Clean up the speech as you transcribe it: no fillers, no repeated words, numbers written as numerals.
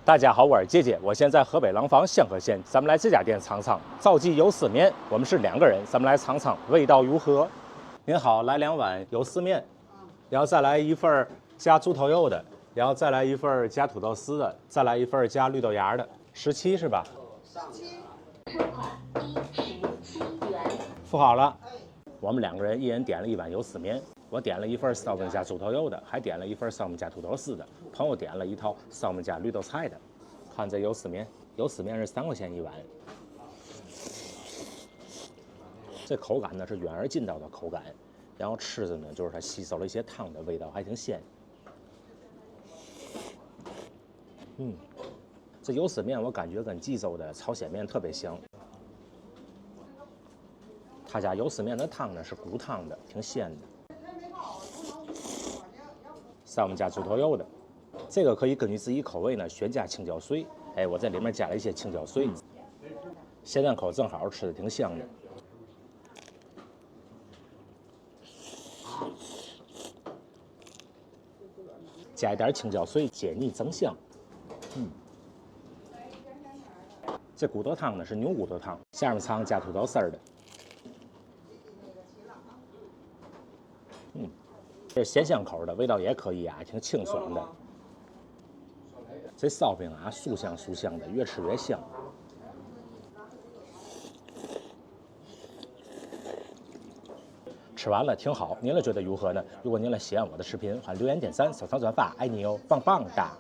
大家好，我是姐姐，我现在河北廊坊香河县，咱们来这家店尝尝赵记油丝面。我们是2个人，咱们来尝尝味道如何。您好，来2碗油丝面，然后再来1份加猪头肉的，然后再来1份加土豆丝的，再来1份加绿豆芽的，17是吧？17。收款17元。付好了。我们2个人一人点了1碗油丝面。我点了1份烧焖加猪头肉的，还点了1份烧焖加土豆丝的。朋友点了1套烧焖加绿豆菜的。看这油丝面，油丝面是3块钱1碗。这口感呢是远而近道的口感，然后吃着呢就是它吸收了一些汤的味道，还挺鲜。这油丝面我感觉跟济州的朝鲜面特别像。他家油丝面的汤呢是骨汤的，挺鲜的。烧焖加猪头肉的，这个可以根据自己口味呢选加青椒碎。哎，我在里面加了一些青椒碎，咸淡口正好，吃的挺香的。加一点青椒碎，解腻增香。这骨头汤呢是牛骨头汤，下面尝加土豆丝儿的。这是咸香口的，味道也可以啊，挺清爽的。这烧饼啊，酥香酥香的，越吃越香。吃完了挺好，您了觉得如何呢？如果您了喜欢我的视频，欢迎留言点赞、收藏转发，爱你哟，棒棒哒！